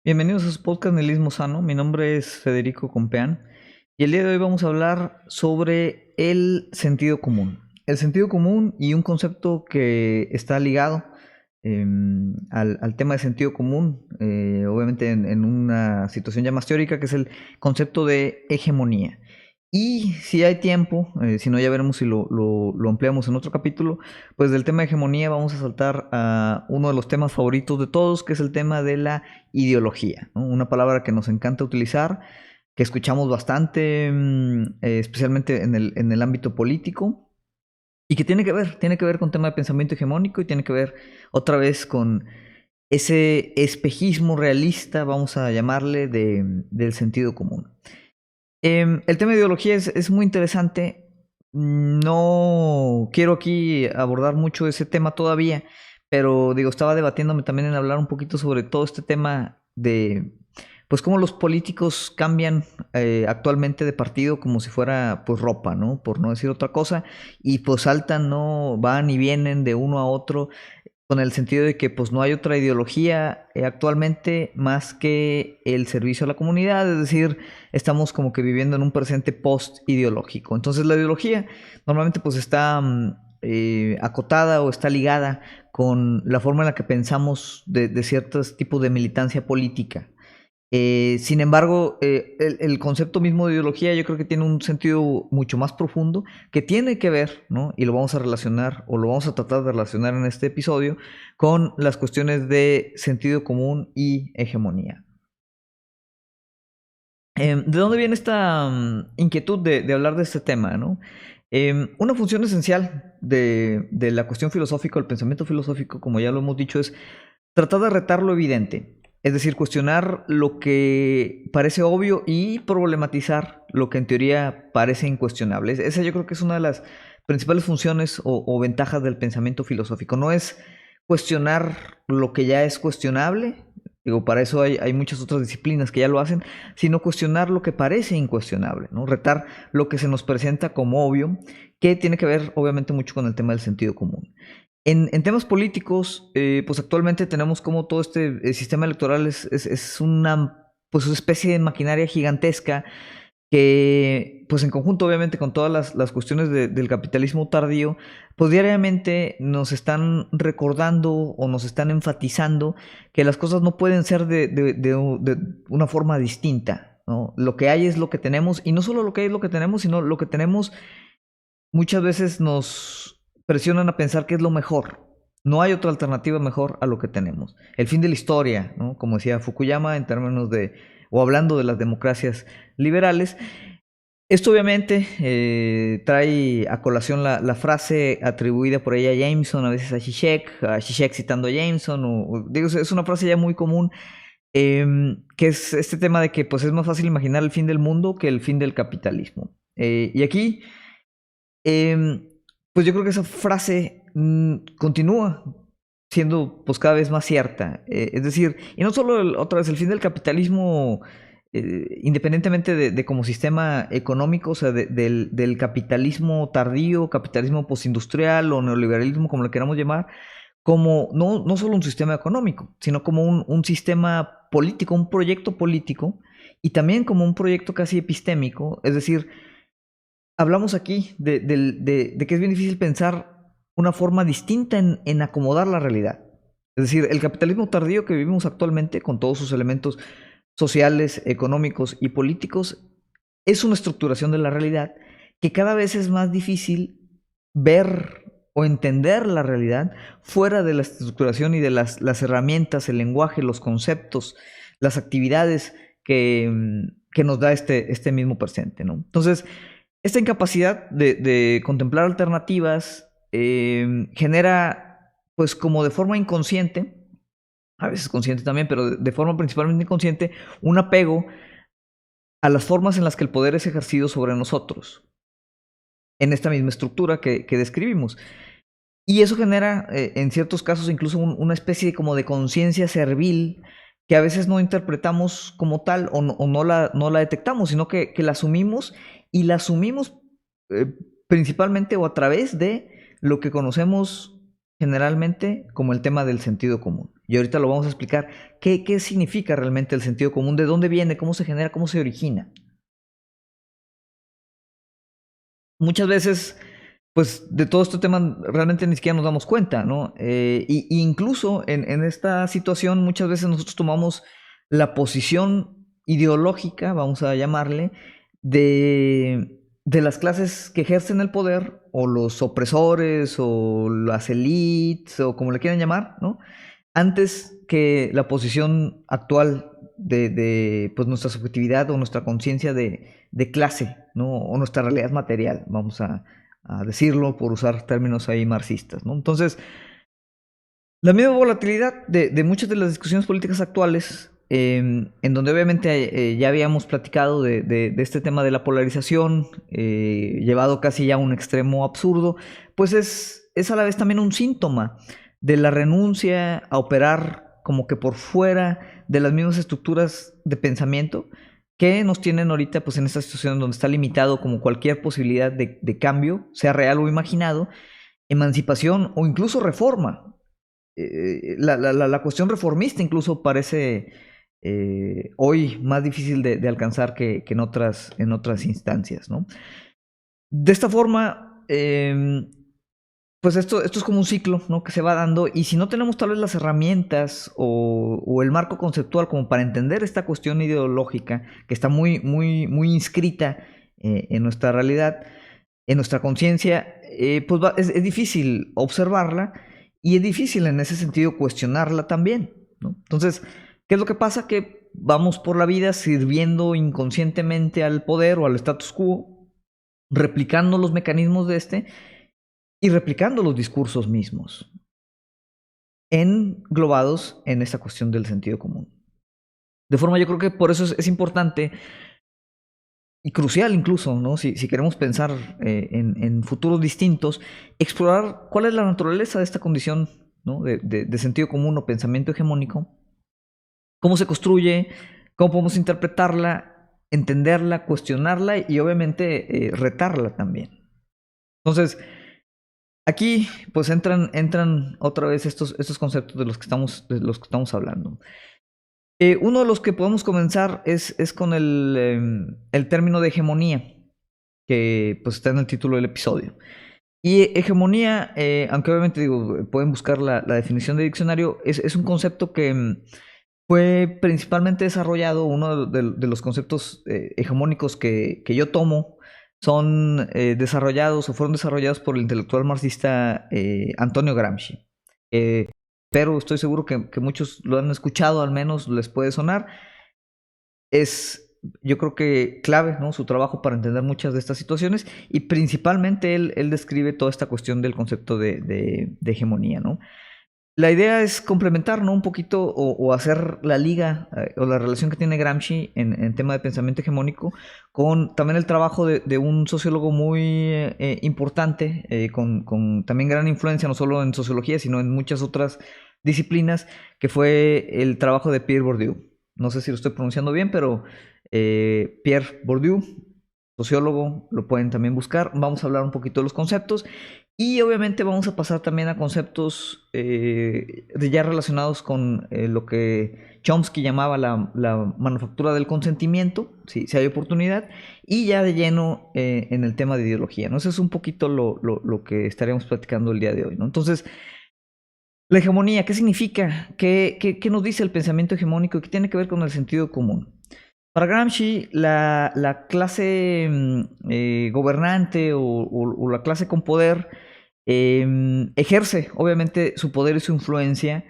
Bienvenidos a su podcast Nihilismo Sano. Mi nombre es Federico Compeán y el día de hoy vamos a hablar sobre el sentido común. El sentido común y un concepto que está ligado al tema de sentido común, obviamente en una situación ya más teórica, que es el concepto de hegemonía. Y si hay tiempo, si no ya veremos si lo ampliamos en otro capítulo, pues del tema de hegemonía vamos a saltar a uno de los temas favoritos de todos, que es el tema de la ideología, ¿no? Una palabra que nos encanta utilizar, que escuchamos bastante, especialmente en el ámbito político, y que tiene que ver con tema de pensamiento hegemónico y tiene que ver otra vez con ese espejismo realista, vamos a llamarle, del sentido común. El tema de ideología es muy interesante. No quiero aquí abordar mucho ese tema todavía, pero digo, estaba debatiéndome también en hablar un poquito sobre todo este tema de, pues cómo los políticos cambian actualmente de partido como si fuera pues ropa, ¿no? Por no decir otra cosa, y pues saltan, ¿no? Van y vienen de uno a otro con el sentido de que pues no hay otra ideología actualmente más que el servicio a la comunidad, es decir, estamos como que viviendo en un presente post-ideológico. Entonces la ideología normalmente pues está acotada o está ligada con la forma en la que pensamos de ciertos tipos de militancia política. Sin embargo, el concepto mismo de ideología yo creo que tiene un sentido mucho más profundo que tiene que ver, ¿no? Y lo vamos a relacionar o lo vamos a tratar de relacionar en este episodio con las cuestiones de sentido común y hegemonía. ¿De dónde viene esta inquietud de hablar de este tema, ¿no? Una función esencial de la cuestión filosófica, el pensamiento filosófico, como ya lo hemos dicho, es tratar de retar lo evidente, es decir, cuestionar lo que parece obvio y problematizar lo que en teoría parece incuestionable. Esa yo creo que es una de las principales funciones o ventajas del pensamiento filosófico. No es cuestionar lo que ya es cuestionable, digo, para eso hay muchas otras disciplinas que ya lo hacen, sino cuestionar lo que parece incuestionable, ¿no? Retar lo que se nos presenta como obvio, que tiene que ver obviamente mucho con el tema del sentido común. En temas políticos, pues actualmente tenemos como todo este sistema electoral es una, pues, una especie de maquinaria gigantesca que, pues en conjunto obviamente con todas las cuestiones del capitalismo tardío, pues diariamente nos están recordando o nos están enfatizando que las cosas no pueden ser de una forma distinta, ¿no? Lo que hay es lo que tenemos, y no solo lo que hay es lo que tenemos, sino lo que tenemos muchas veces nos presionan a pensar que es lo mejor. No hay otra alternativa mejor a lo que tenemos. El fin de la historia, ¿no? Como decía Fukuyama en términos de, o hablando de las democracias liberales. Esto obviamente trae a colación la frase atribuida por ella a Jameson, a veces a Zizek citando a Jameson, digo, es una frase ya muy común, que es este tema de que pues es más fácil imaginar el fin del mundo que el fin del capitalismo. Y aquí Em, pues yo creo que esa frase continúa siendo pues cada vez más cierta. Es decir, y no solo otra vez el fin del capitalismo, independientemente de como sistema económico, o sea, del capitalismo tardío, capitalismo postindustrial o neoliberalismo, como lo queramos llamar, como no solo un sistema económico, sino como un sistema político, un proyecto político, y también como un proyecto casi epistémico, es decir, hablamos aquí de que es bien difícil pensar una forma distinta en acomodar la realidad. Es decir, el capitalismo tardío que vivimos actualmente, con todos sus elementos sociales, económicos y políticos, es una estructuración de la realidad que cada vez es más difícil ver o entender la realidad fuera de la estructuración y de las herramientas, el lenguaje, los conceptos, las actividades que nos da este mismo presente, ¿no? Entonces, esta incapacidad de contemplar alternativas genera, pues como de forma inconsciente, a veces consciente también, pero de forma principalmente inconsciente, un apego a las formas en las que el poder es ejercido sobre nosotros, en esta misma estructura que describimos. Y eso genera, en ciertos casos, incluso una especie como de conciencia servil que a veces no interpretamos como tal o no la detectamos, sino que la asumimos, y la asumimos eh, principalmente o a través de lo que conocemos generalmente como el tema del sentido común. Y ahorita lo vamos a explicar. ¿Qué significa realmente el sentido común? ¿De dónde viene? ¿Cómo se genera? ¿Cómo se origina? Muchas veces, pues de todo este tema realmente ni siquiera nos damos cuenta, ¿no? Y incluso en esta situación muchas veces nosotros tomamos la posición ideológica, vamos a llamarle, de las clases que ejercen el poder, o los opresores, o las élites, o como le quieran llamar, ¿no? Antes que la posición actual de pues, nuestra subjetividad o nuestra conciencia de clase, ¿no? O nuestra realidad material, vamos a decirlo por usar términos ahí marxistas, ¿no? Entonces, la misma volatilidad de muchas de las discusiones políticas actuales, en donde obviamente ya habíamos platicado de este tema de la polarización, llevado casi ya a un extremo absurdo, pues es a la vez también un síntoma de la renuncia a operar como que por fuera de las mismas estructuras de pensamiento que nos tienen ahorita pues en esta situación donde está limitado como cualquier posibilidad de cambio, sea real o imaginado, emancipación o incluso reforma. La cuestión reformista incluso parece hoy más difícil de alcanzar que en otras instancias, ¿no? De esta forma, pues esto es como un ciclo, ¿no? Que se va dando, y si no tenemos tal vez las herramientas o el marco conceptual como para entender esta cuestión ideológica que está muy inscrita en nuestra realidad, en nuestra conciencia, pues es difícil observarla y es difícil en ese sentido cuestionarla también, ¿no? Entonces, ¿qué es lo que pasa? Que vamos por la vida sirviendo inconscientemente al poder o al status quo, replicando los mecanismos de este y replicando los discursos mismos, englobados en esta cuestión del sentido común. De forma, yo creo que por eso es importante y crucial incluso, ¿no? Si queremos pensar en futuros distintos, explorar cuál es la naturaleza de esta condición, ¿no? De sentido común o pensamiento hegemónico, cómo se construye, cómo podemos interpretarla, entenderla, cuestionarla y obviamente retarla también. Entonces, aquí pues entran otra vez estos conceptos de los que estamos hablando. Uno de los que podemos comenzar es con el término de hegemonía, que pues está en el título del episodio. Y hegemonía, aunque obviamente digo, pueden buscar la definición de diccionario, es un concepto que fue principalmente desarrollado, uno de los conceptos hegemónicos que yo tomo, son desarrollados o fueron desarrollados por el intelectual marxista Antonio Gramsci. Pero estoy seguro que muchos lo han escuchado, al menos les puede sonar. Es, yo creo que clave, ¿no? Su trabajo para entender muchas de estas situaciones y principalmente él describe toda esta cuestión del concepto de hegemonía, ¿no? La idea es complementar, ¿no? Un poquito o hacer la liga o la relación que tiene Gramsci en tema de pensamiento hegemónico con también el trabajo de un sociólogo muy importante, con también gran influencia, no solo en sociología, sino en muchas otras disciplinas, que fue el trabajo de Pierre Bourdieu. No sé si lo estoy pronunciando bien, pero Pierre Bourdieu, sociólogo, lo pueden también buscar. Vamos a hablar un poquito de los conceptos y obviamente vamos a pasar también a conceptos ya relacionados con lo que Chomsky llamaba la manufactura del consentimiento, si hay oportunidad, y ya de lleno en el tema de ideología, ¿no? Eso es un poquito lo que estaremos platicando el día de hoy, ¿no? Entonces, la hegemonía, ¿qué significa? ¿Qué nos dice el pensamiento hegemónico? ¿Qué tiene que ver con el sentido común? Para Gramsci, la clase gobernante o la clase con poder ejerce, obviamente, su poder y su influencia.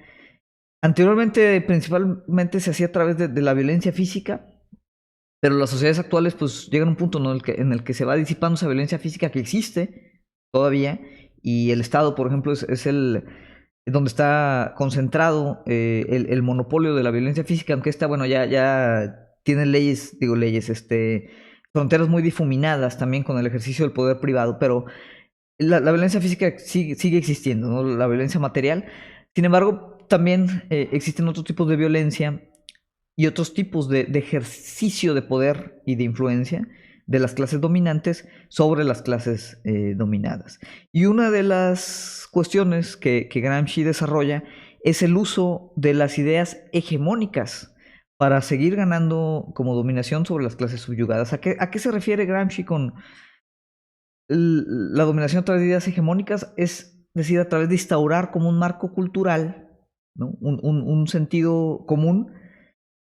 Anteriormente, principalmente se hacía a través de la violencia física, pero las sociedades actuales, pues, llegan a un punto, ¿no? En el que se va disipando esa violencia física que existe todavía, y el Estado, por ejemplo, es el donde está concentrado el monopolio de la violencia física, aunque esta, bueno, ya tiene leyes, fronteras muy difuminadas también con el ejercicio del poder privado, pero la violencia física sigue existiendo, ¿no? La violencia material. Sin embargo, también existen otros tipos de violencia y otros tipos de ejercicio de poder y de influencia de las clases dominantes sobre las clases dominadas. Y una de las cuestiones que Gramsci desarrolla es el uso de las ideas hegemónicas para seguir ganando como dominación sobre las clases subyugadas. A qué se refiere Gramsci con la dominación a través de ideas hegemónicas? Es decir, a través de instaurar como un marco cultural, ¿no? Un sentido común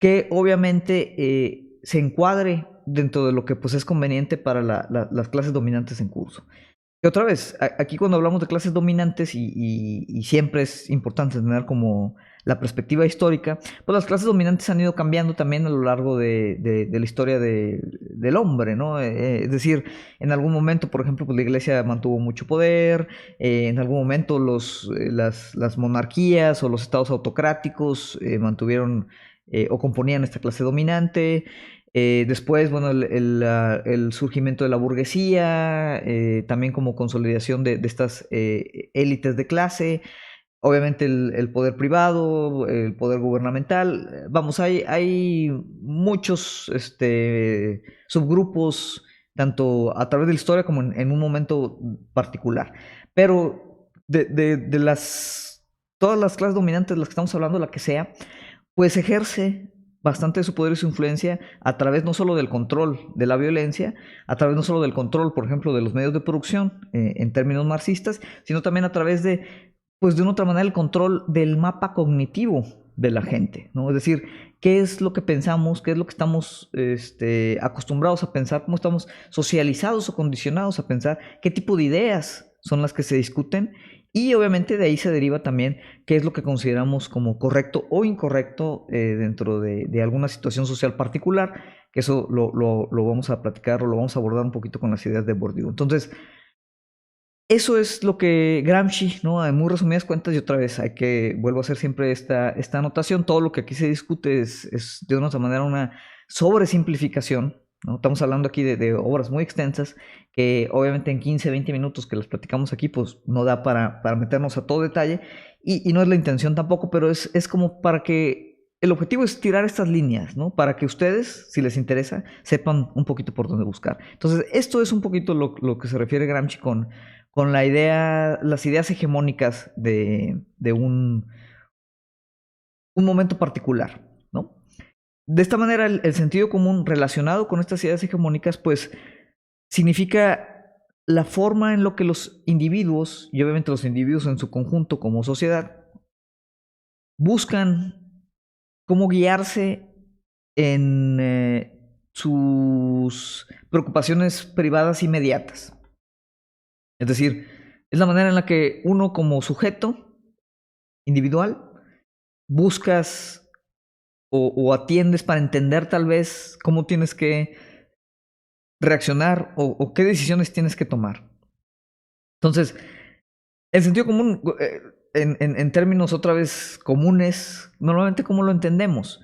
que obviamente se encuadre dentro de lo que pues es conveniente para las clases dominantes en curso. Y otra vez, aquí cuando hablamos de clases dominantes y siempre es importante tener como la perspectiva histórica, pues las clases dominantes han ido cambiando también a lo largo de la historia del hombre, ¿no? Es decir, en algún momento, por ejemplo, pues la iglesia mantuvo mucho poder, en algún momento las monarquías o los estados autocráticos mantuvieron o componían esta clase dominante. Después, bueno, el surgimiento de la burguesía, también como consolidación de estas élites de clase, obviamente el poder privado, el poder gubernamental. Vamos, hay muchos subgrupos, tanto a través de la historia como en un momento particular. Pero todas las clases dominantes de las que estamos hablando, la que sea, pues ejerce bastante de su poder y su influencia a través no solo del control de la violencia, a través no solo del control, por ejemplo, de los medios de producción en términos marxistas, sino también a través de, pues de una otra manera, el control del mapa cognitivo de la gente, ¿no? Es decir, qué es lo que pensamos, qué es lo que estamos acostumbrados a pensar, cómo estamos socializados o condicionados a pensar, qué tipo de ideas son las que se discuten. Y obviamente de ahí se deriva también qué es lo que consideramos como correcto o incorrecto dentro de alguna situación social particular, que eso lo vamos a platicar o lo vamos a abordar un poquito con las ideas de Bourdieu. Entonces, eso es lo que Gramsci, ¿no? En muy resumidas cuentas, y otra vez vuelvo a hacer siempre esta anotación, todo lo que aquí se discute es de una otra manera una sobresimplificación, ¿no? Estamos hablando aquí de obras muy extensas que obviamente en 15, 20 minutos que las platicamos aquí, pues no da para meternos a todo detalle y no es la intención tampoco, pero es como para que el objetivo es tirar estas líneas, ¿no? Para que ustedes, si les interesa, sepan un poquito por dónde buscar. Entonces, esto es un poquito lo que se refiere Gramsci con las ideas hegemónicas de un momento particular, ¿no? De esta manera, el sentido común relacionado con estas ideas hegemónicas, pues, significa la forma en lo que los individuos, y obviamente los individuos en su conjunto como sociedad, buscan cómo guiarse en sus preocupaciones privadas inmediatas. Es decir, es la manera en la que uno como sujeto individual buscas o atiendes para entender tal vez cómo tienes que reaccionar o qué decisiones tienes que tomar. Entonces, el sentido común, en términos otra vez comunes, normalmente cómo lo entendemos.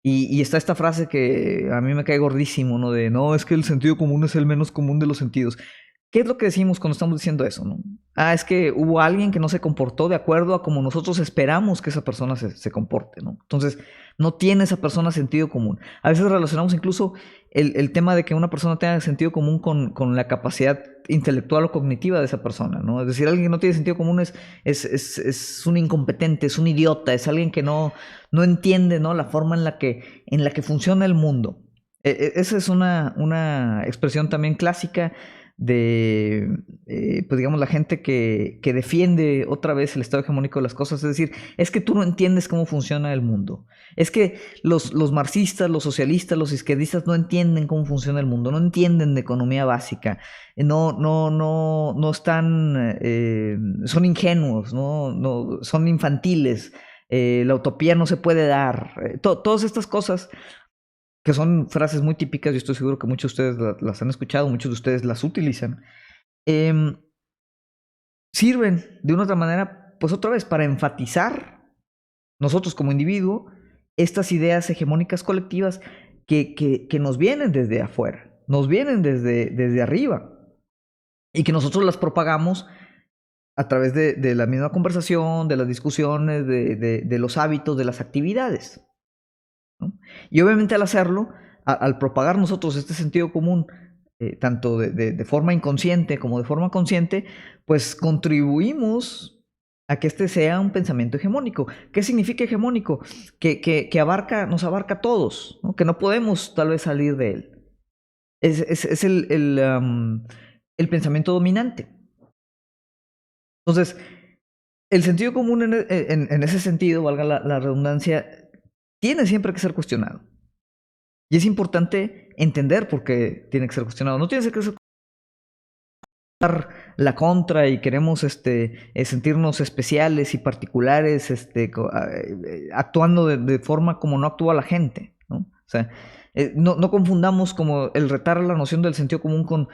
Y está esta frase que a mí me cae gordísimo, ¿no? De, no, es que el sentido común es el menos común de los sentidos. ¿Qué es lo que decimos cuando estamos diciendo eso, no? Ah, es que hubo alguien que no se comportó de acuerdo a como nosotros esperamos que esa persona se comporte, ¿no? Entonces, no tiene esa persona sentido común. A veces relacionamos incluso el tema de que una persona tenga sentido común con la capacidad intelectual o cognitiva de esa persona, ¿no? Es decir, alguien que no tiene sentido común es un incompetente, es un idiota, es alguien que no entiende, ¿no? La forma en la que funciona el mundo. Esa es una expresión también clásica de, pues digamos, la gente que defiende otra vez el estado hegemónico de las cosas. Es decir, es que tú no entiendes cómo funciona el mundo. Es que los marxistas, los socialistas, los izquierdistas no entienden cómo funciona el mundo, no entienden de economía básica, no están, son ingenuos, son infantiles, la utopía no se puede dar. Todas estas cosas que son frases muy típicas, yo estoy seguro que muchos de ustedes las han escuchado, muchos de ustedes las utilizan, sirven de una otra manera, pues otra vez, para enfatizar nosotros como individuo estas ideas hegemónicas colectivas que nos vienen desde afuera, nos vienen desde arriba, y que nosotros las propagamos a través de la misma conversación, de las discusiones, de los hábitos, de las actividades, ¿no? Y obviamente al hacerlo, al propagar nosotros este sentido común, tanto de forma inconsciente como de forma consciente, pues contribuimos a que este sea un pensamiento hegemónico. ¿Qué significa hegemónico? Que nos abarca a todos, ¿no? Que no podemos tal vez salir de él. Es el pensamiento dominante. Entonces, el sentido común en ese sentido, valga la redundancia, tiene siempre que ser cuestionado. Y es importante entender por qué tiene que ser cuestionado. No tiene que ser la contra y queremos sentirnos especiales y particulares, actuando de forma como no actúa la gente, ¿no? O sea, no confundamos como el retar la noción del sentido común con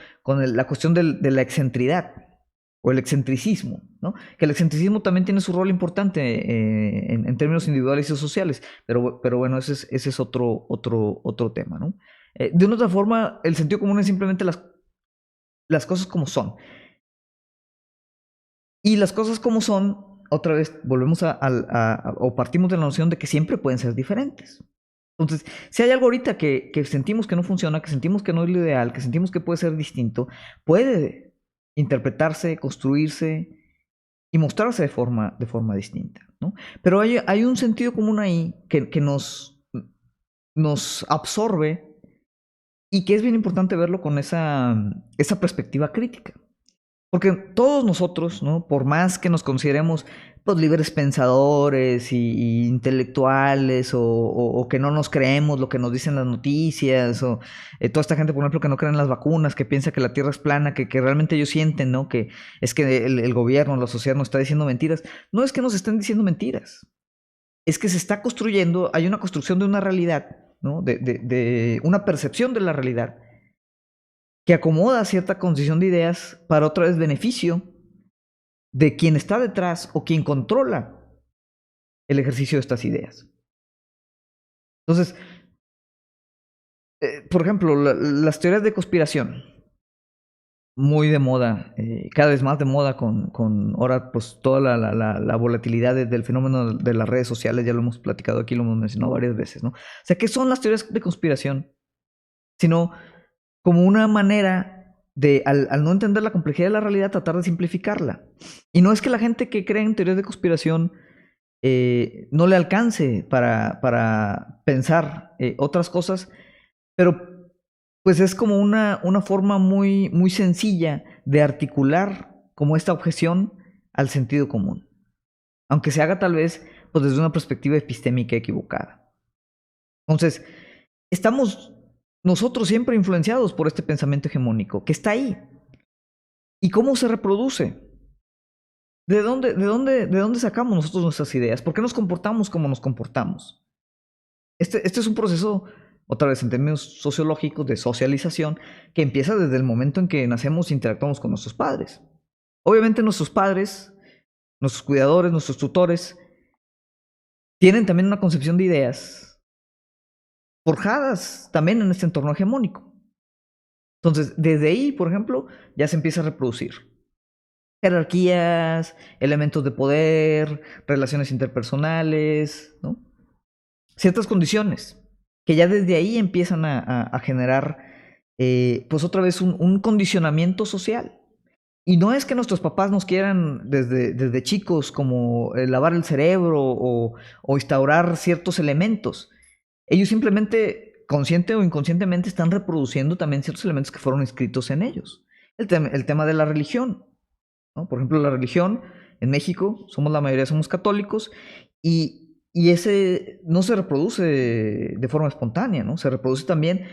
la cuestión de la excentridad o el excentricismo, ¿no? Que el excentricismo también tiene su rol importante en términos individuales y sociales, pero bueno, ese es otro tema, ¿no? De una otra forma, el sentido común es simplemente las cosas como son. Y las cosas como son, otra vez volvemos o partimos de la noción de que siempre pueden ser diferentes. Entonces, si hay algo ahorita que sentimos que no funciona, que sentimos que no es lo ideal, que sentimos que puede ser distinto, puede interpretarse, construirse y mostrarse de forma distinta, ¿no? Pero hay un sentido común ahí que nos absorbe y que es bien importante verlo con esa perspectiva crítica. Porque todos nosotros, ¿no? Por más que nos consideremos pues, libres pensadores y intelectuales o que no nos creemos lo que nos dicen las noticias o toda esta gente, por ejemplo, que no cree en las vacunas, que piensa que la Tierra es plana, que realmente ellos sienten, ¿no? Que es que el gobierno, la sociedad nos está diciendo mentiras. No es que nos estén diciendo mentiras, es que se está construyendo, hay una construcción de una realidad, ¿no? De una percepción de la realidad que acomoda cierta concesión de ideas para otra vez beneficio de quien está detrás o quien controla el ejercicio de estas ideas. Entonces, por ejemplo, las teorías de conspiración, muy de moda, cada vez más de moda con ahora pues toda la volatilidad del fenómeno de las redes sociales, ya lo hemos platicado aquí, lo hemos mencionado varias veces, ¿no? O sea, ¿qué son las teorías de conspiración? Sino como una manera de, al no entender la complejidad de la realidad, tratar de simplificarla. Y no es que la gente que cree en teorías de conspiración no le alcance para pensar otras cosas, pero pues es como una forma muy sencilla de articular como esta objeción al sentido común, aunque se haga tal vez pues desde una perspectiva epistémica equivocada. Entonces, estamos nosotros siempre influenciados por este pensamiento hegemónico que está ahí. ¿Y cómo se reproduce? ¿De dónde sacamos nosotros nuestras ideas? ¿Por qué nos comportamos como nos comportamos? Este es un proceso, otra vez en términos sociológicos, de socialización, que empieza desde el momento en que nacemos e interactuamos con nuestros padres. Obviamente nuestros padres, nuestros cuidadores, nuestros tutores, tienen también una concepción de ideas forjadas también en este entorno hegemónico. Entonces, desde ahí, por ejemplo, ya se empieza a reproducir jerarquías, elementos de poder, relaciones interpersonales, ¿no? Ciertas condiciones que ya desde ahí empiezan a generar, pues otra vez un condicionamiento social. Y no es que nuestros papás nos quieran desde chicos como lavar el cerebro o instaurar ciertos elementos. Ellos simplemente, consciente o inconscientemente, están reproduciendo también ciertos elementos que fueron escritos en ellos. El tema de la religión, ¿no? Por ejemplo, la religión en México, la mayoría somos católicos y ese no se reproduce de forma espontánea, ¿no? Se reproduce también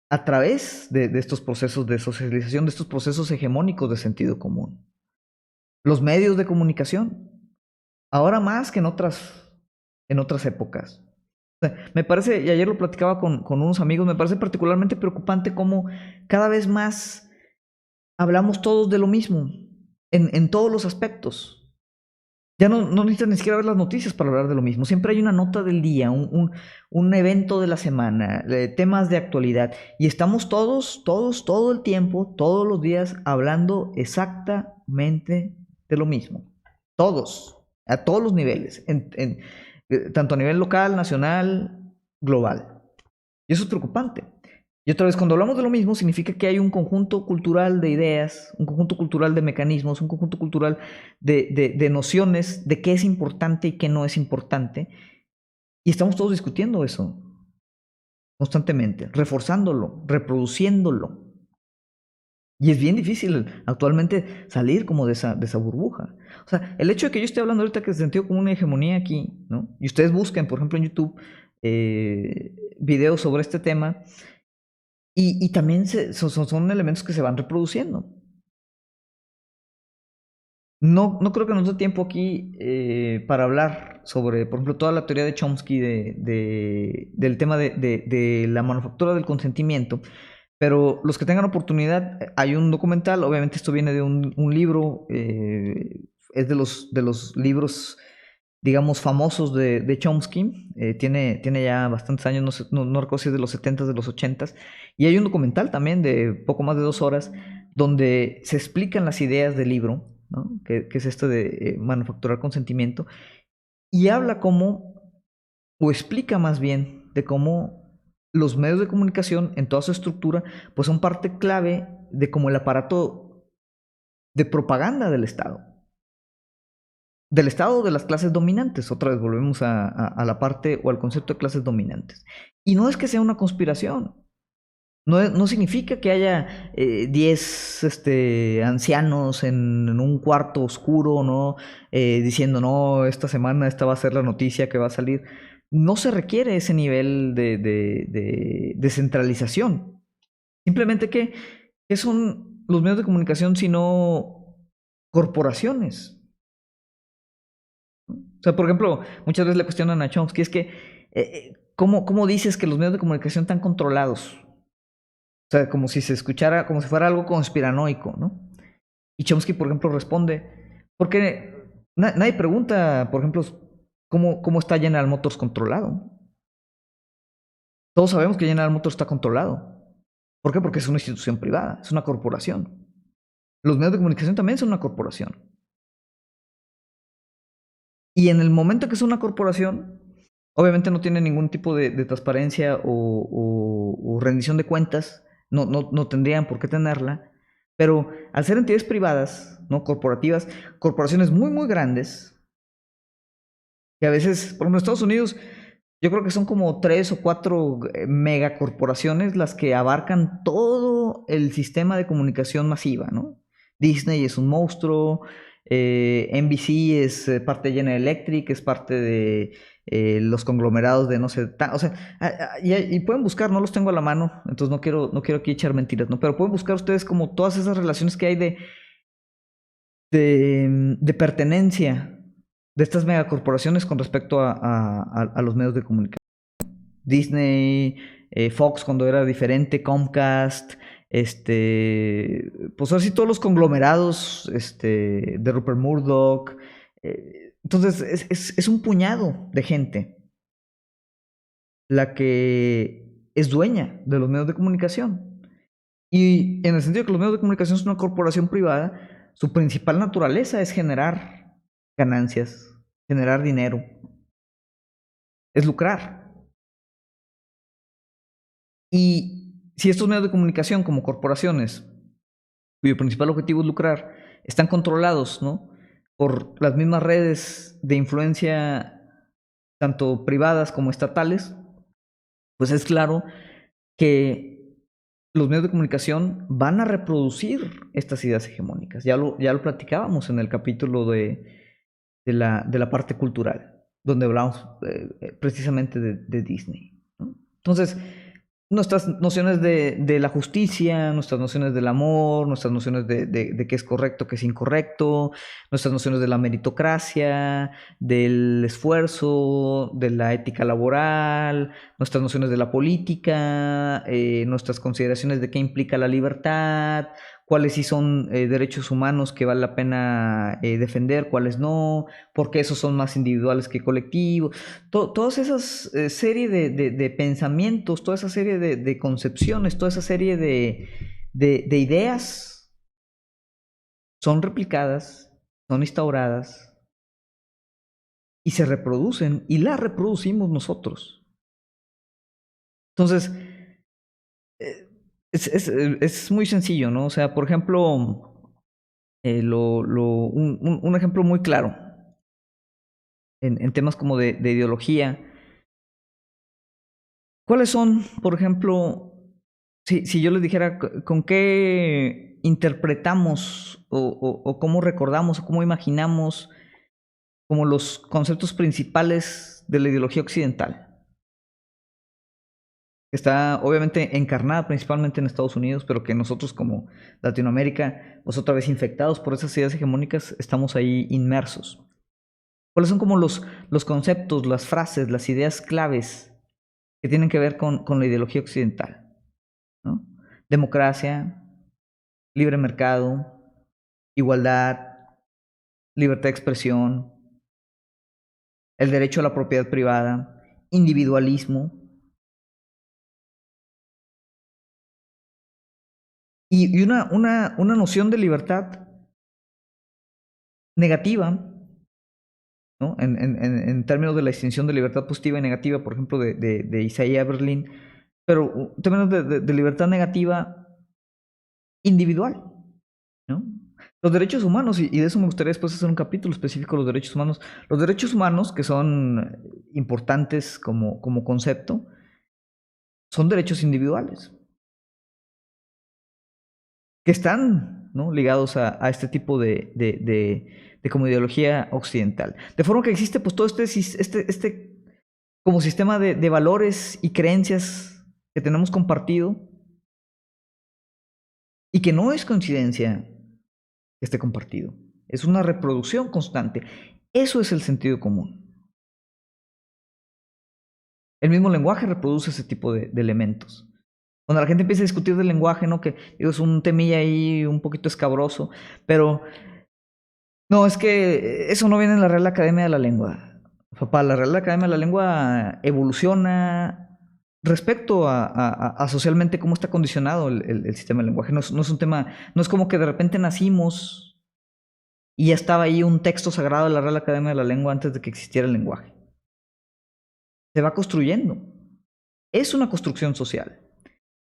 a través de estos procesos de socialización, de estos procesos hegemónicos de sentido común. Los medios de comunicación, ahora más que en otras épocas. O sea, me parece, y ayer lo platicaba con unos amigos, me parece particularmente preocupante cómo cada vez más hablamos todos de lo mismo, en todos los aspectos. Ya no necesitas ni siquiera ver las noticias para hablar de lo mismo. Siempre hay una nota del día, un evento de la semana, temas de actualidad. Y estamos todos, todo el tiempo, todos los días, hablando exactamente de lo mismo. Todos, a todos los niveles, tanto a nivel local, nacional, global. Y eso es preocupante. Y otra vez, cuando hablamos de lo mismo, significa que hay un conjunto cultural de ideas, un conjunto cultural de mecanismos, un conjunto cultural de nociones de qué es importante y qué no es importante. Y estamos todos discutiendo eso constantemente, reforzándolo, reproduciéndolo. Y es bien difícil actualmente salir como de esa burbuja. O sea, el hecho de que yo esté hablando ahorita que se sentido como una hegemonía aquí, ¿no? Y ustedes busquen, por ejemplo, en YouTube, videos sobre este tema, y también son elementos que se van reproduciendo. No creo que nos dé tiempo aquí para hablar sobre, por ejemplo, toda la teoría de Chomsky del tema de la manufactura del consentimiento, pero los que tengan oportunidad, hay un documental, obviamente esto viene de un libro, es de los libros, digamos, famosos de Chomsky, tiene ya bastantes años, no recuerdo si es de los 70s, de los 80s, y hay un documental también de poco más de 2 horas, donde se explican las ideas del libro, ¿no? Que es esto de manufacturar consentimiento, y habla cómo, o explica más bien, de cómo los medios de comunicación en toda su estructura, pues son parte clave de como el aparato de propaganda del Estado de las clases dominantes. Otra vez volvemos a la parte o al concepto de clases dominantes. Y no es que sea una conspiración. No significa que haya 10 ancianos en un cuarto oscuro, ¿no? Diciendo, no, esta semana esta va a ser la noticia que va a salir. No se requiere ese nivel de centralización. Simplemente que son los medios de comunicación sino corporaciones. O sea, por ejemplo, muchas veces le cuestionan a Chomsky, es que, ¿cómo dices que los medios de comunicación están controlados? O sea, como si se escuchara, como si fuera algo conspiranoico, ¿no? Y Chomsky, por ejemplo, responde, porque nadie pregunta, por ejemplo, cómo está General Motors controlado. Todos sabemos que General Motors está controlado. ¿Por qué? Porque es una institución privada, es una corporación. Los medios de comunicación también son una corporación. Y en el momento que es una corporación, obviamente no tiene ningún tipo de transparencia o rendición de cuentas, no tendrían por qué tenerla, pero al ser entidades privadas, ¿no? Corporativas, corporaciones muy, muy grandes, que a veces, por ejemplo, en Estados Unidos, yo creo que son como 3 o 4 megacorporaciones las que abarcan todo el sistema de comunicación masiva, ¿no? Disney es un monstruo, NBC es parte de General Electric, es parte de los conglomerados de no sé, o sea, y pueden buscar, no los tengo a la mano, entonces no quiero aquí echar mentiras, ¿no? Pero pueden buscar ustedes como todas esas relaciones que hay de pertenencia de estas megacorporaciones con respecto a los medios de comunicación. Disney, Fox cuando era diferente, Comcast, pues así todos los conglomerados de Rupert Murdoch. Entonces es un puñado de gente la que es dueña de los medios de comunicación. Y en el sentido de que los medios de comunicación son una corporación privada, su principal naturaleza es generar ganancias, generar dinero, es lucrar. Y si estos medios de comunicación como corporaciones, cuyo principal objetivo es lucrar, están controlados, ¿no? Por las mismas redes de influencia, tanto privadas como estatales, pues es claro que los medios de comunicación van a reproducir estas ideas hegemónicas. Ya lo platicábamos en el capítulo de la parte cultural, donde hablamos precisamente de Disney, ¿no? Entonces, nuestras nociones de la justicia, nuestras nociones del amor, nuestras nociones de qué es correcto, qué es incorrecto, nuestras nociones de la meritocracia, del esfuerzo, de la ética laboral, nuestras nociones de la política, nuestras consideraciones de qué implica la libertad, cuáles sí son derechos humanos que vale la pena defender, cuáles no, porque esos son más individuales que colectivos. Todas esas serie de pensamientos, toda esa serie de concepciones, toda esa serie de ideas son replicadas, son instauradas y se reproducen y las reproducimos nosotros. Entonces, Eh, es muy sencillo, ¿no? O sea, por ejemplo, un ejemplo muy claro en temas como de ideología. ¿Cuáles son, por ejemplo, si yo les dijera con qué interpretamos o cómo recordamos o cómo imaginamos como los conceptos principales de la ideología occidental? Está obviamente encarnada principalmente en Estados Unidos, pero que nosotros como Latinoamérica, pues otra vez infectados por esas ideas hegemónicas, estamos ahí inmersos. ¿Cuáles son como los conceptos, las frases, las ideas claves que tienen que ver con la ideología occidental? ¿No? Democracia, libre mercado, igualdad, libertad de expresión, el derecho a la propiedad privada, individualismo y una noción de libertad negativa, ¿no? En términos de la distinción de libertad positiva y negativa, por ejemplo, de Isaiah Berlin, pero en términos de libertad negativa individual, ¿no? Los derechos humanos, y de eso me gustaría después hacer un capítulo específico de los derechos humanos. Los derechos humanos, que son importantes como concepto, son derechos individuales, que están, ¿no?, ligados a este tipo de como ideología occidental. De forma que existe pues todo este como sistema de valores y creencias que tenemos compartido y que no es coincidencia que esté compartido. Es una reproducción constante. Eso es el sentido común. El mismo lenguaje reproduce ese tipo de elementos. Cuando la gente empieza a discutir del lenguaje, ¿no? Que digo, es un temilla ahí un poquito escabroso, pero no, es que eso no viene en la Real Academia de la Lengua. Papá, la Real Academia de la Lengua evoluciona respecto a socialmente cómo está condicionado el sistema del lenguaje. No es un tema, no es como que de repente nacimos y ya estaba ahí un texto sagrado de la Real Academia de la Lengua antes de que existiera el lenguaje. Se va construyendo. Es una construcción social.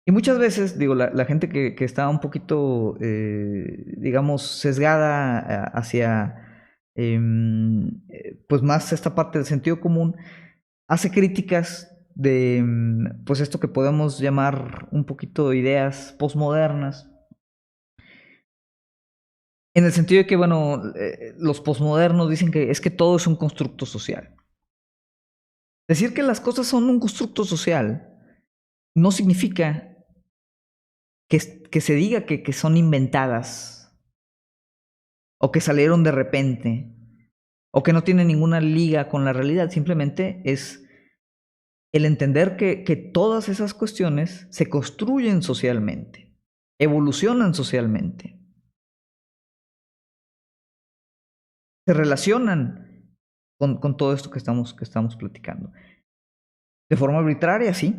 Y muchas veces, digo, la gente que está un poquito, digamos, sesgada hacia, pues más esta parte del sentido común, hace críticas de, pues esto que podemos llamar un poquito ideas posmodernas, en el sentido de que, bueno, los posmodernos dicen que es que todo es un constructo social. Decir que las cosas son un constructo social no significa que se diga que son inventadas o que salieron de repente o que no tienen ninguna liga con la realidad. Simplemente es el entender que todas esas cuestiones se construyen socialmente, evolucionan socialmente, se relacionan con todo esto que estamos platicando. De forma arbitraria, sí,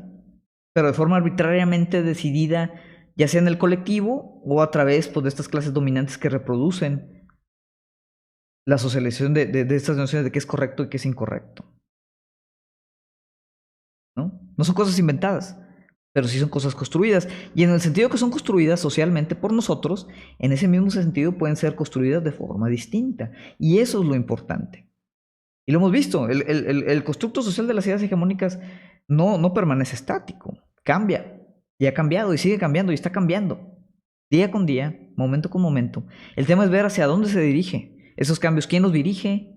pero de forma arbitrariamente decidida, ya sea en el colectivo o a través pues, de estas clases dominantes que reproducen la socialización de estas nociones de qué es correcto y qué es incorrecto. ¿No? No son cosas inventadas, pero sí son cosas construidas. Y en el sentido que son construidas socialmente por nosotros, en ese mismo sentido pueden ser construidas de forma distinta. Y eso es lo importante. Y lo hemos visto, el constructo social de las ideas hegemónicas no permanece estático, cambia. Y ha cambiado y sigue cambiando y está cambiando. Día con día, momento con momento. El tema es ver hacia dónde se dirige esos cambios, quién los dirige,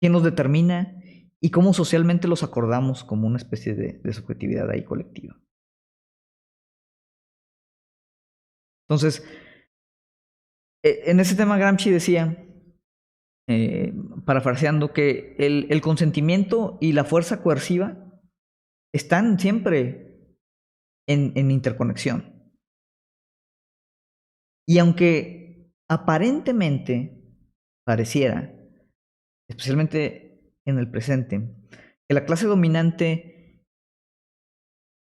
quién los determina y cómo socialmente los acordamos como una especie de subjetividad ahí colectiva. Entonces, en ese tema Gramsci decía, parafraseando, que el consentimiento y la fuerza coerciva están siempre en interconexión. Y aunque aparentemente pareciera, especialmente en el presente, que la clase dominante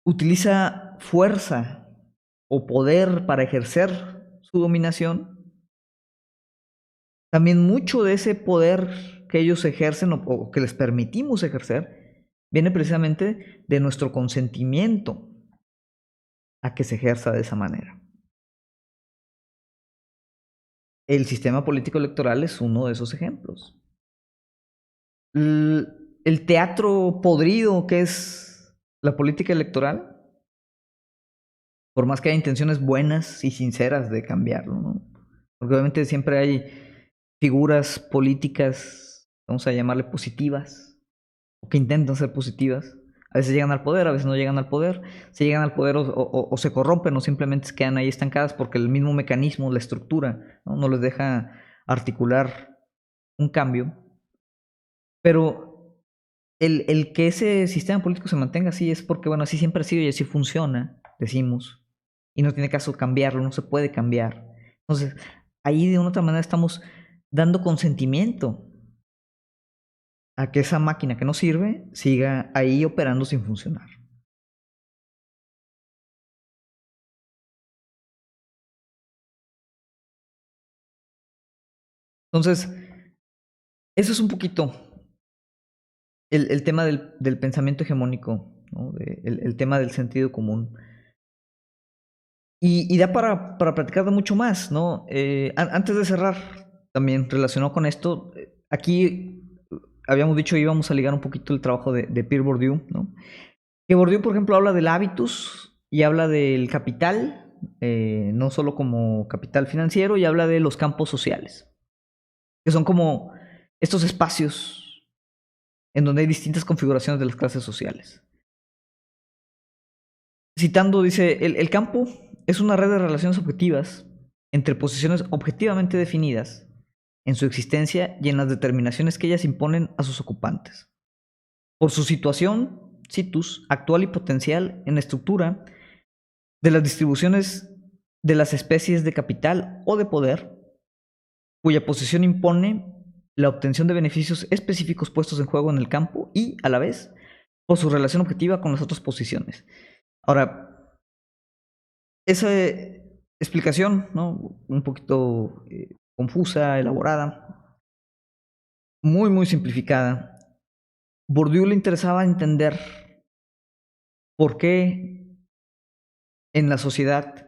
utiliza fuerza o poder para ejercer su dominación, también mucho de ese poder que ellos ejercen o que les permitimos ejercer viene precisamente de nuestro consentimiento a que se ejerza de esa manera. El sistema político electoral es uno de esos ejemplos. El teatro podrido que es la política electoral, por más que haya intenciones buenas y sinceras de cambiarlo, ¿no? Porque obviamente siempre hay figuras políticas, vamos a llamarle positivas, o que intentan ser positivas. A veces llegan al poder, a veces no llegan al poder. Si llegan al poder o se corrompen o simplemente se quedan ahí estancadas porque el mismo mecanismo, la estructura, no les deja articular un cambio. Pero el que ese sistema político se mantenga así es porque, bueno, así siempre ha sido y así funciona, decimos. Y no tiene caso cambiarlo, no se puede cambiar. Entonces, ahí de una otra manera estamos dando consentimiento a que esa máquina que no sirve siga ahí operando sin funcionar. Entonces, eso es un poquito el tema del pensamiento hegemónico, ¿no? El tema del sentido común. Y da para platicar de mucho más, ¿no? Antes de cerrar, también relacionado con esto, aquí habíamos dicho que íbamos a ligar un poquito el trabajo de Pierre Bourdieu, ¿no? Que Bourdieu, por ejemplo, habla del hábitus y habla del capital, no solo como capital financiero, y habla de los campos sociales, que son como estos espacios en donde hay distintas configuraciones de las clases sociales. Citando, dice, el campo es una red de relaciones objetivas entre posiciones objetivamente definidas en su existencia y en las determinaciones que ellas imponen a sus ocupantes. Por su situación, situs, actual y potencial en la estructura de las distribuciones de las especies de capital o de poder, cuya posición impone la obtención de beneficios específicos puestos en juego en el campo y, a la vez, por su relación objetiva con las otras posiciones. Ahora, esa explicación, ¿no? Un poquito confusa, elaborada, muy simplificada. Bourdieu le interesaba entender por qué en la sociedad,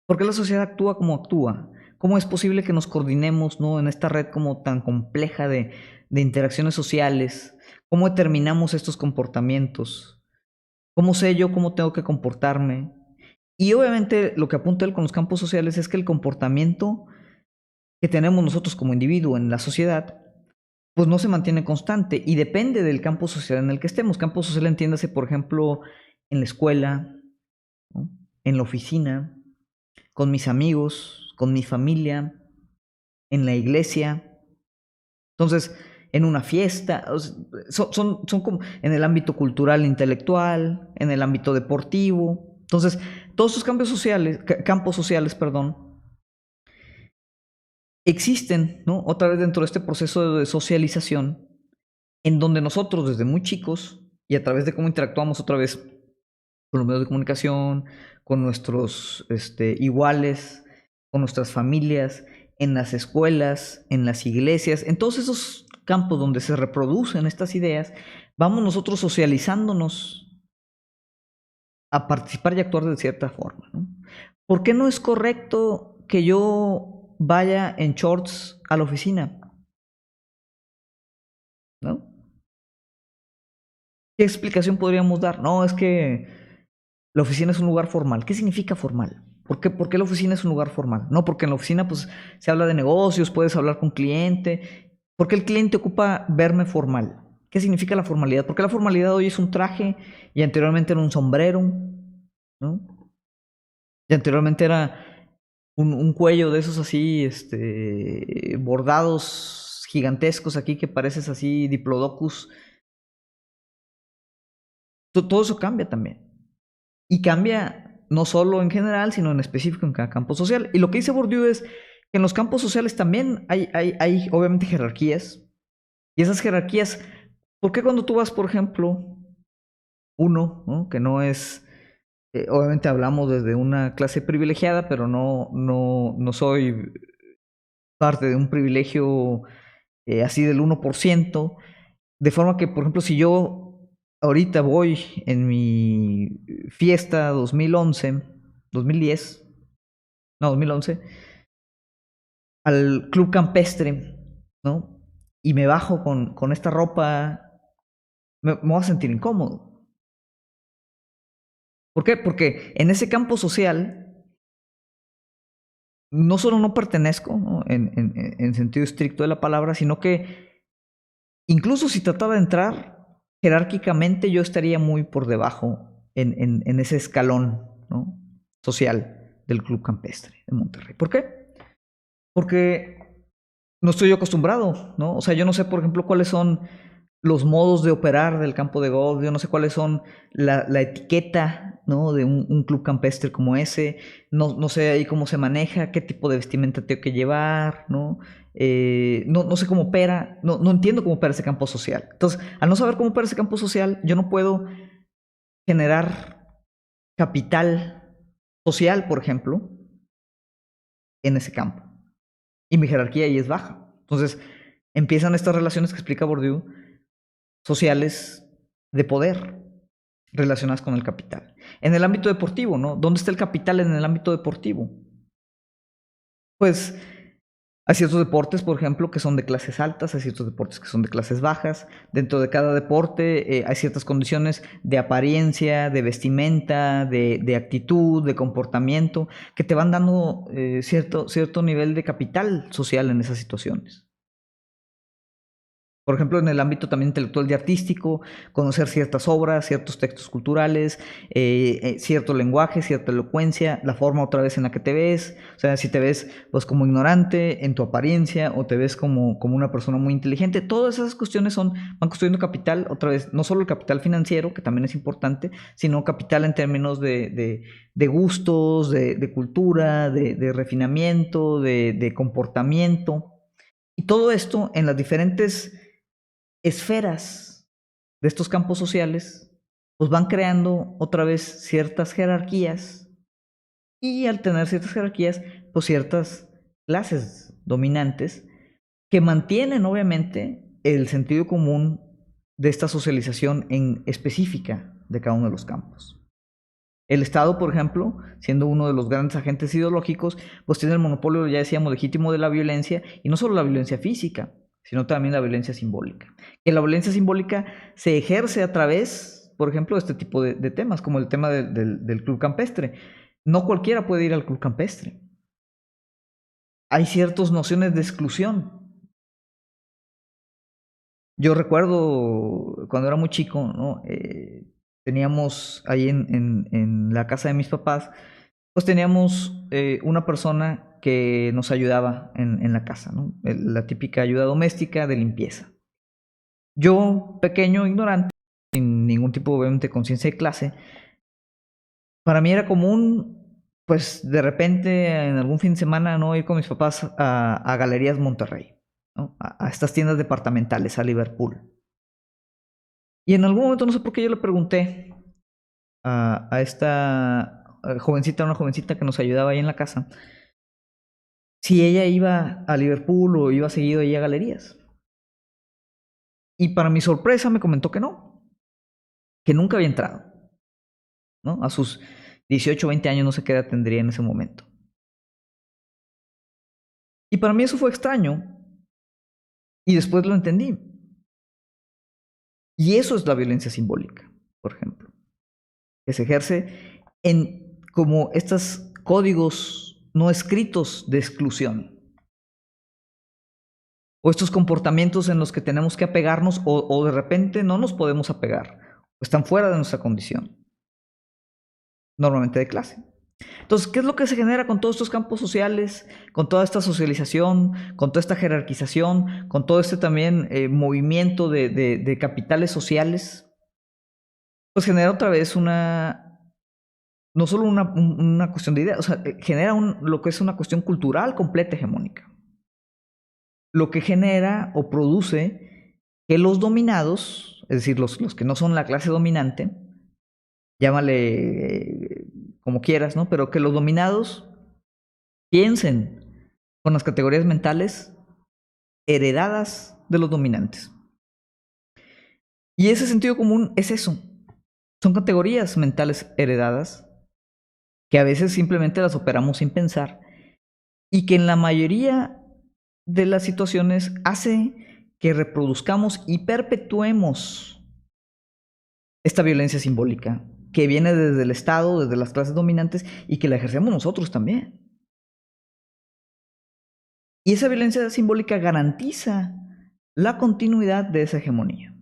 por qué la sociedad actúa como actúa. ¿Cómo es posible que nos coordinemos, ¿no? En esta red como tan compleja de interacciones sociales? ¿Cómo determinamos estos comportamientos? ¿Cómo sé yo cómo tengo que comportarme? Y obviamente lo que apunta él con los campos sociales es que el comportamiento que tenemos nosotros como individuo en la sociedad, pues no se mantiene constante y depende del campo social en el que estemos. Campo social entiéndase, por ejemplo, en la escuela, ¿no? En la oficina, con mis amigos, con mi familia, en la iglesia. Entonces, en una fiesta, son como en el ámbito cultural, intelectual, en el ámbito deportivo. Entonces, todos esos campos sociales, perdón, existen, ¿no? Otra vez dentro de este proceso de socialización, en donde nosotros desde muy chicos y a través de cómo interactuamos otra vez con los medios de comunicación, con nuestros iguales, con nuestras familias, en las escuelas, en las iglesias, en todos esos campos donde se reproducen estas ideas, vamos nosotros socializándonos a participar y actuar de cierta forma, ¿no? ¿Por qué no es correcto que yo vaya en shorts a la oficina? ¿No? ¿Qué explicación podríamos dar? No, es que la oficina es un lugar formal. ¿Qué significa formal? ¿Por qué la oficina es un lugar formal? No, porque en la oficina pues se habla de negocios, puedes hablar con cliente. ¿Por qué el cliente ocupa verme formal? ¿Qué significa la formalidad? Porque la formalidad hoy es un traje y anteriormente era un sombrero, ¿no? Y anteriormente era un cuello de esos así, bordados gigantescos aquí que pareces así diplodocus. Todo eso cambia también. Y cambia no solo en general, sino en específico en cada campo social. Y lo que dice Bourdieu es que en los campos sociales también hay obviamente jerarquías. Y esas jerarquías, ¿por qué cuando tú vas, por ejemplo, uno, ¿no? Que no es, obviamente hablamos desde una clase privilegiada, pero no soy parte de un privilegio así del 1%, de forma que, por ejemplo, si yo ahorita voy en mi fiesta 2011 2010, no, 2011, al club campestre, ¿no? Y me bajo con esta ropa, me voy a sentir incómodo. ¿Por qué? Porque en ese campo social no solo no pertenezco, ¿no? En sentido estricto de la palabra, sino que incluso si trataba de entrar, jerárquicamente yo estaría muy por debajo en ese escalón, ¿no? Social del Club Campestre de Monterrey. ¿Por qué? Porque no estoy yo acostumbrado, ¿no? O sea, yo no sé, por ejemplo, cuáles son los modos de operar del campo de golf, yo no sé cuáles son la etiqueta, ¿no? De un club campestre como ese, no sé ahí cómo se maneja, qué tipo de vestimenta tengo que llevar, ¿no? No sé cómo opera, no entiendo cómo opera ese campo social. Entonces, al no saber cómo opera ese campo social, yo no puedo generar capital social, por ejemplo, en ese campo. Y mi jerarquía ahí es baja. Entonces, empiezan estas relaciones que explica Bourdieu, sociales de poder relacionadas con el capital. En el ámbito deportivo, ¿no? ¿Dónde está el capital en el ámbito deportivo? Pues hay ciertos deportes, por ejemplo, que son de clases altas, hay ciertos deportes que son de clases bajas. Dentro de cada deporte hay ciertas condiciones de apariencia, de vestimenta, de actitud, de comportamiento, que te van dando cierto nivel de capital social en esas situaciones. Por ejemplo, en el ámbito también intelectual y artístico, conocer ciertas obras, ciertos textos culturales, cierto lenguaje, cierta elocuencia, la forma otra vez en la que te ves, o sea, si te ves pues como ignorante en tu apariencia o te ves como una persona muy inteligente, todas esas cuestiones van construyendo capital, otra vez, no solo el capital financiero, que también es importante, sino capital en términos de gustos, de cultura, de refinamiento, de comportamiento. Y todo esto en las diferentes esferas de estos campos sociales, pues van creando otra vez ciertas jerarquías y al tener ciertas jerarquías, pues ciertas clases dominantes que mantienen obviamente el sentido común de esta socialización en específica de cada uno de los campos. El Estado, por ejemplo, siendo uno de los grandes agentes ideológicos, pues tiene el monopolio, ya decíamos, legítimo de la violencia, y no solo la violencia física, sino también la violencia simbólica. Que la violencia simbólica se ejerce a través, por ejemplo, de este tipo de temas, como el tema del club campestre. No cualquiera puede ir al club campestre. Hay ciertas nociones de exclusión. Yo recuerdo cuando era muy chico, ¿no? Teníamos ahí en la casa de mis papás, pues teníamos una persona que nos ayudaba en la casa, ¿no? La típica ayuda doméstica de limpieza. Yo, pequeño, ignorante, sin ningún tipo obviamente de conciencia de clase, para mí era común, pues de repente en algún fin de semana, ¿no? Ir con mis papás a Galerías Monterrey, ¿no? A estas tiendas departamentales, a Liverpool. Y en algún momento, no sé por qué, yo le pregunté a esta jovencita, una jovencita que nos ayudaba ahí en la casa, si ella iba a Liverpool o iba seguido ahí a galerías. Y para mi sorpresa me comentó que nunca había entrado, ¿no? A sus 18, 20 años, no sé qué edad tendría en ese momento. Y para mí eso fue extraño y después lo entendí. Y eso es la violencia simbólica, por ejemplo, que se ejerce en como estos códigos no escritos de exclusión. O estos comportamientos en los que tenemos que apegarnos o de repente no nos podemos apegar, o están fuera de nuestra condición, normalmente de clase. Entonces, ¿qué es lo que se genera con todos estos campos sociales, con toda esta socialización, con toda esta jerarquización, con todo este también movimiento de capitales sociales? Pues genera otra vez no solo una cuestión de idea, o sea, genera lo que es una cuestión cultural completa hegemónica. Lo que genera o produce que los dominados, es decir, los que no son la clase dominante, llámale como quieras, ¿no? Pero que los dominados piensen con las categorías mentales heredadas de los dominantes. Y ese sentido común es eso. Son categorías mentales heredadas que a veces simplemente las operamos sin pensar y que en la mayoría de las situaciones hace que reproduzcamos y perpetuemos esta violencia simbólica que viene desde el Estado, desde las clases dominantes y que la ejercemos nosotros también. Y esa violencia simbólica garantiza la continuidad de esa hegemonía.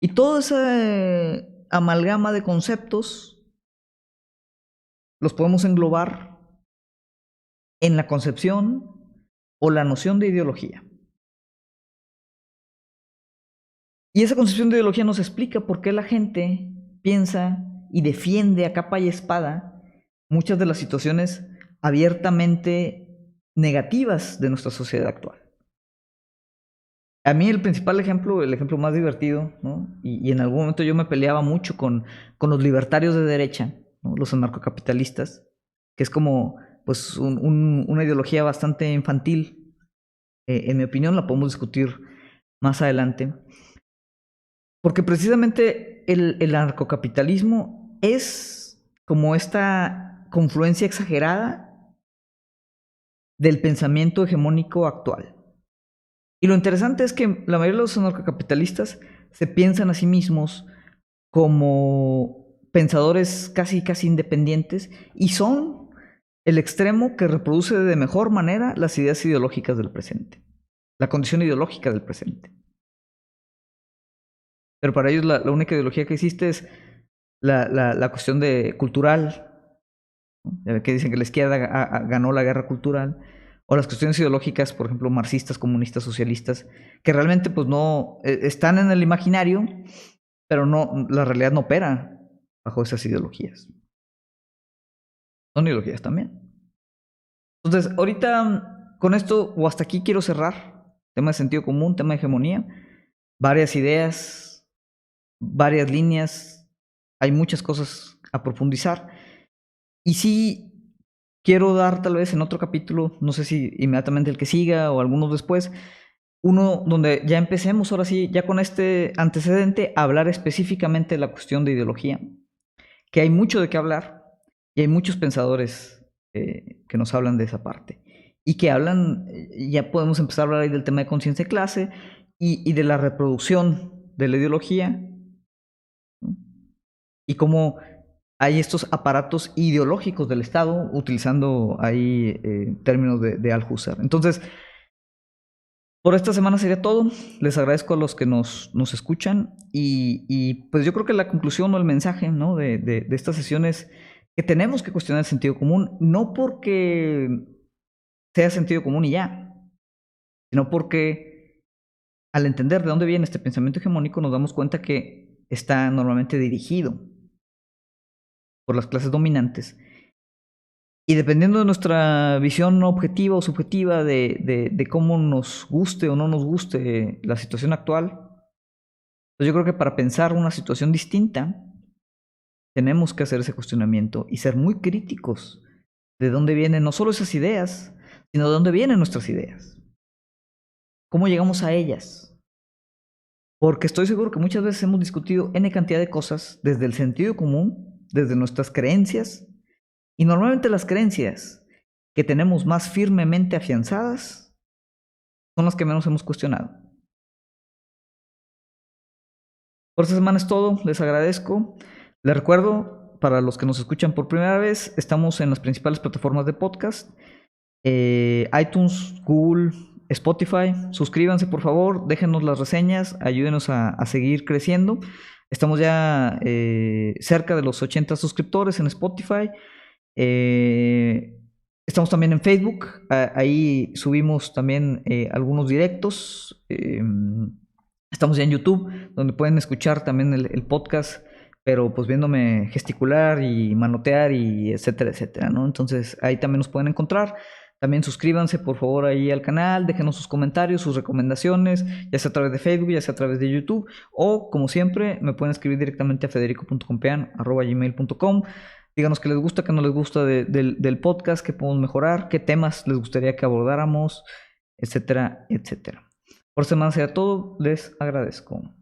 Y toda esa amalgama de conceptos los podemos englobar en la concepción o la noción de ideología. Y esa concepción de ideología nos explica por qué la gente piensa y defiende a capa y espada muchas de las situaciones abiertamente negativas de nuestra sociedad actual. A mí el principal ejemplo, el ejemplo más divertido, ¿no? Y en algún momento yo me peleaba mucho con los libertarios de derecha, ¿no? Los anarcocapitalistas, que es como pues una ideología bastante infantil. En mi opinión la podemos discutir más adelante. Porque precisamente el anarcocapitalismo es como esta confluencia exagerada del pensamiento hegemónico actual. Y lo interesante es que la mayoría de los anarcocapitalistas se piensan a sí mismos como pensadores casi independientes y son el extremo que reproduce de mejor manera las ideas ideológicas del presente, la condición ideológica del presente. Pero para ellos la única ideología que existe es la cuestión cultural, ¿no? Que dicen que la izquierda ganó la guerra cultural, o las cuestiones ideológicas, por ejemplo, marxistas, comunistas, socialistas, que realmente pues no están en el imaginario, pero no, la realidad no opera bajo esas ideologías. Son ideologías también. Entonces, ahorita con esto o hasta aquí quiero cerrar. Tema de sentido común, tema de hegemonía, varias ideas, varias líneas, hay muchas cosas a profundizar. Y sí quiero dar tal vez en otro capítulo, no sé si inmediatamente el que siga o algunos después, uno donde ya empecemos ahora sí, ya con este antecedente, a hablar específicamente de la cuestión de ideología, que hay mucho de qué hablar y hay muchos pensadores que nos hablan de esa parte y que hablan, ya podemos empezar a hablar ahí del tema de conciencia de clase y de la reproducción de la ideología, ¿no? Y cómo hay estos aparatos ideológicos del Estado, utilizando ahí términos de Althusser. Entonces, por esta semana sería todo. Les agradezco a los que nos escuchan y pues yo creo que la conclusión o el mensaje, ¿no? de esta sesión es que tenemos que cuestionar el sentido común, no porque sea sentido común y ya, sino porque al entender de dónde viene este pensamiento hegemónico nos damos cuenta que está normalmente dirigido por las clases dominantes. Y dependiendo de nuestra visión objetiva o subjetiva de cómo nos guste o no nos guste la situación actual, pues yo creo que para pensar una situación distinta, tenemos que hacer ese cuestionamiento y ser muy críticos de dónde vienen no solo esas ideas, sino de dónde vienen nuestras ideas. ¿Cómo llegamos a ellas? Porque estoy seguro que muchas veces hemos discutido N cantidad de cosas desde el sentido común, desde nuestras creencias, y normalmente las creencias que tenemos más firmemente afianzadas son las que menos hemos cuestionado. Por esta semana es todo, les agradezco. Les recuerdo, para los que nos escuchan por primera vez, estamos en las principales plataformas de podcast, iTunes, Google, Spotify. Suscríbanse por favor, déjenos las reseñas, ayúdenos a seguir creciendo. Estamos ya cerca de los 80 suscriptores en Spotify. Estamos también en Facebook, ahí subimos también algunos directos. Estamos ya en YouTube, donde pueden escuchar también el podcast, pero pues viéndome gesticular y manotear y etcétera, etcétera, ¿no? Entonces ahí también nos pueden encontrar. También suscríbanse por favor ahí al canal, déjenos sus comentarios, sus recomendaciones, ya sea a través de Facebook, ya sea a través de YouTube, o como siempre me pueden escribir directamente a federico.compean@gmail.com. Díganos qué les gusta, qué no les gusta del podcast, qué podemos mejorar, qué temas les gustaría que abordáramos, etcétera, etcétera. Por semana será todo, les agradezco.